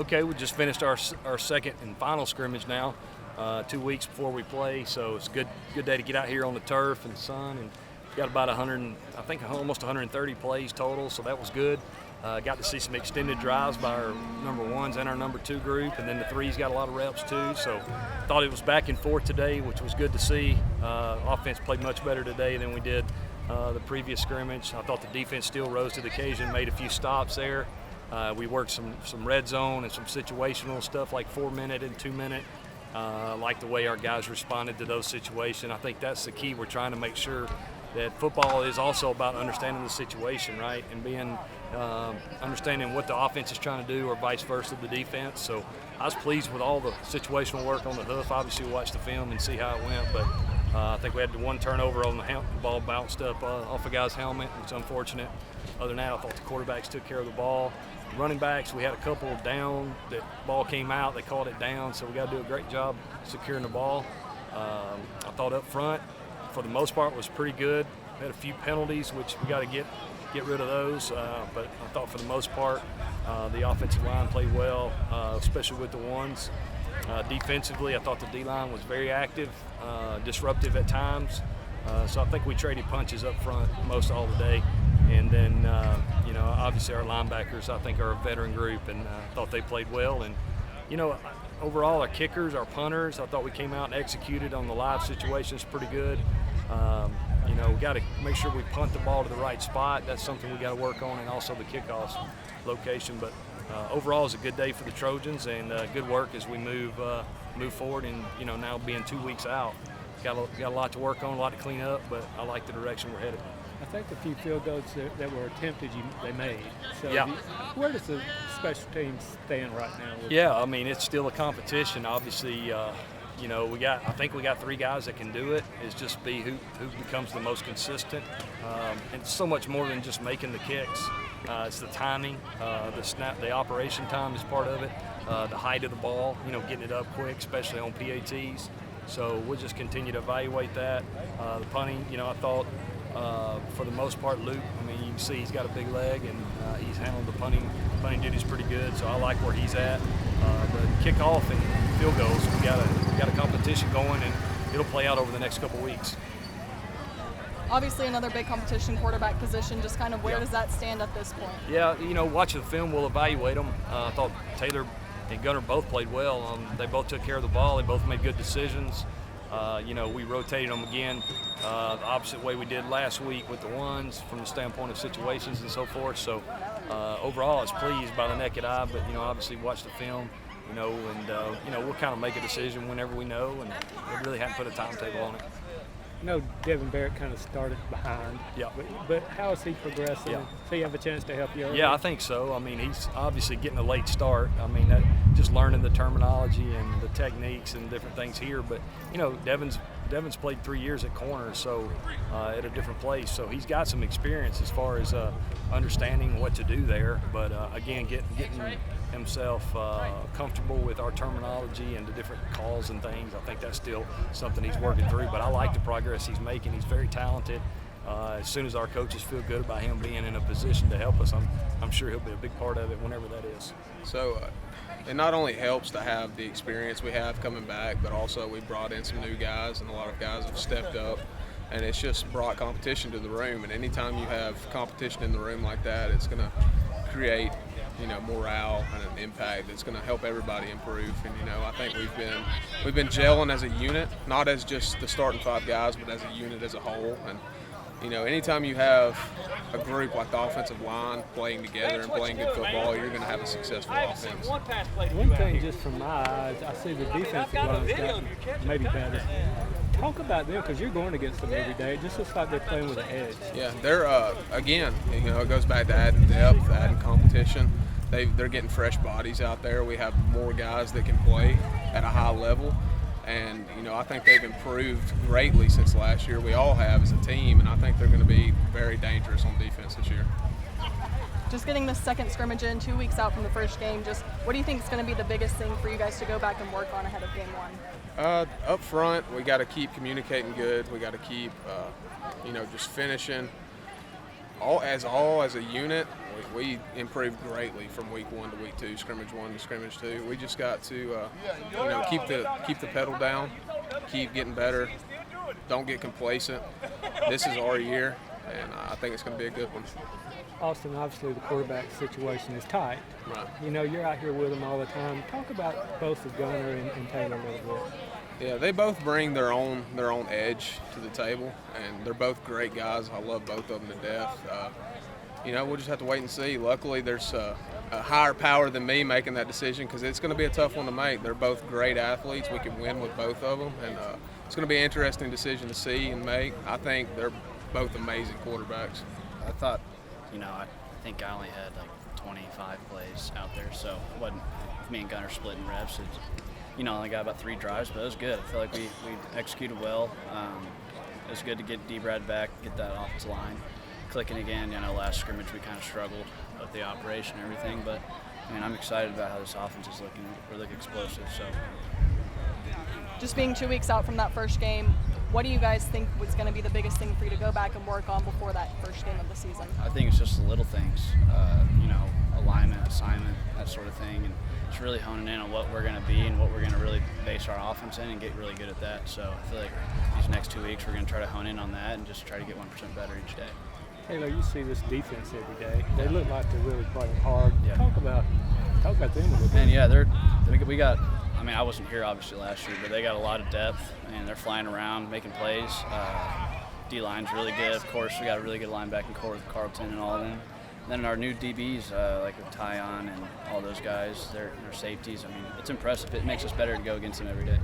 Okay, we just finished our second and final scrimmage now, 2 weeks before we play. So it's a good day to get out here on the turf and sun, and got about 100, I think almost 130 plays total. So that was good. Got to see some extended drives by our number ones and our number two group, and then the threes got a lot of reps too. So thought it was back and forth today, which was good to see. Offense played much better today than we did the previous scrimmage. I thought the defense still rose to the occasion, made a few stops there. We worked some red zone and some situational stuff like 4-minute and 2-minute. Like the way our guys responded to those situations. I think that's the key. We're trying to make sure that football is also about understanding the situation, right, and being understanding what the offense is trying to do or vice versa the defense. So I was pleased with all the situational work on the hoof. Obviously, we watched the film and see how it went, but I think we had the one turnover on the ball bounced up off a guy's helmet. It's unfortunate. Other than that, I thought the quarterbacks took care of the ball. Running backs, we had a couple down. That ball came out, they called it down, so we got to do a great job securing the ball. I thought up front, for the most part, was pretty good. We had a few penalties, which we got to get rid of those. But I thought for the most part, the offensive line played well, especially with the ones. Defensively, I thought the D-line was very active, disruptive at times. So I think we traded punches up front most all the day. And then, obviously our linebackers, I think, are a veteran group, and thought they played well. And, overall, our kickers, our punters, I thought we came out and executed on the live situations pretty good. We got to make sure we punt the ball to the right spot. That's something we got to work on, and also the kickoff location. But overall, it's a good day for the Trojans, and good work as we move forward. And now being 2 weeks out, got a lot to work on, a lot to clean up. But I like the direction we're headed. I think the few field goals that were attempted, they made. So yeah. Where does the special teams stand right now? Yeah, I mean, it's still a competition. Obviously, I think we got 3 guys that can do it. It's just who becomes the most consistent. And it's so much more than just making the kicks. It's the timing, the snap, the operation time is part of it. The height of the ball, getting it up quick, especially on PATs. So we'll just continue to evaluate that. The punting, I thought. For the most part, Luke, you can see he's got a big leg, and he's handled the punting duties pretty good, so I like where he's at. But kickoff and field goals, we got a competition going, and it'll play out over the next couple weeks. Obviously, another big competition, quarterback position. Just kind of where does that stand at this point? Yeah, watching the film, we'll evaluate them. I thought Taylor and Gunner both played well. They both took care of the ball. They both made good decisions. We rotated them again the opposite way we did last week with the ones from the standpoint of situations and so forth. So overall, I was pleased by the naked eye, but obviously watch the film, and we'll kind of make a decision whenever we know, and we really haven't put a timetable on it. Devin Barrett kind of started behind. Yeah. But how is he progressing? Yeah. Does he have a chance to help you? Yeah, I think so. He's obviously getting a late start. That just learning the terminology and the techniques and different things here. But Devin's played 3 years at corner, so at a different place. So he's got some experience as far as understanding what to do there. But again, getting himself comfortable with our terminology and the different calls and things. I think that's still something he's working through. But I like the progress he's making. He's very talented. As soon as our coaches feel good about him being in a position to help us, I'm sure he'll be a big part of it whenever that is. So it not only helps to have the experience we have coming back, but also we brought in some new guys, and a lot of guys have stepped up, and it's just brought competition to the room. And anytime you have competition in the room like that, it's going to create morale and an impact that's going to help everybody improve. And I think we've been gelling as a unit, not as just the starting 5 guys, but as a unit as a whole. And anytime you have a group like the offensive line playing together and playing good football, you're going to have a successful offense. One thing, just from my eyes, I see the defensive line's gotten maybe better. Talk about them, because you're going against them every day. It just looks like they're playing with an edge. Yeah, they're again, it goes back to adding depth, adding competition. They're getting fresh bodies out there. We have more guys that can play at a high level. And, I think they've improved greatly since last year. We all have as a team, and I think they're going to be very dangerous on defense this year. Just getting the second scrimmage in, 2 weeks out from the first game, just what do you think is going to be the biggest thing for you guys to go back and work on ahead of game 1? Up front, we got to keep communicating good. We got to keep, just finishing. all as a unit, we improved greatly from week 1 to week 2, scrimmage 1 to scrimmage 2. We just got to keep the pedal down, keep getting better, don't get complacent. This is our year, and I think it's going to be a good one. Austin, obviously the quarterback situation is tight. Right. You know, you're out here with them all the time. Talk about both the Gunner and Taylor a little bit. Yeah, they both bring their own edge to the table, and they're both great guys. I love both of them to death. We'll just have to wait and see. Luckily, there's a higher power than me making that decision because it's going to be a tough one to make. They're both great athletes. We can win with both of them, and it's going to be an interesting decision to see and make. I think they're both amazing quarterbacks. I thought, I think I only had like 25 plays out there, so it wasn't me and Gunner splitting reps. Only got about 3 drives, but it was good. I feel like we executed well. It was good to get D-Brad back, get that offensive line clicking again. Last scrimmage we kind of struggled with the operation and everything, but I'm excited about how this offense is looking. We're looking explosive. So, just being 2 weeks out from that first game, what do you guys think was going to be the biggest thing for you to go back and work on before that first game of the season? I think it's just the little things, alignment, assignment, that sort of thing, and just really honing in on what we're going to be and what we're going to really base our offense in and get really good at that. So I feel like these next 2 weeks we're going to try to hone in on that and just try to get 1% better each day. Taylor, you see this defense every day. They look like they're really playing hard. Yeah. Talk about them a little bit. And we got. I wasn't here obviously last year, but they got a lot of depth and they're flying around, making plays. D-line's really good. Of course, we got a really good linebacking core with Carlton and all of them. And then our new DBs, like with Tyon and all those guys, they're safeties. It's impressive. It makes us better to go against them every day.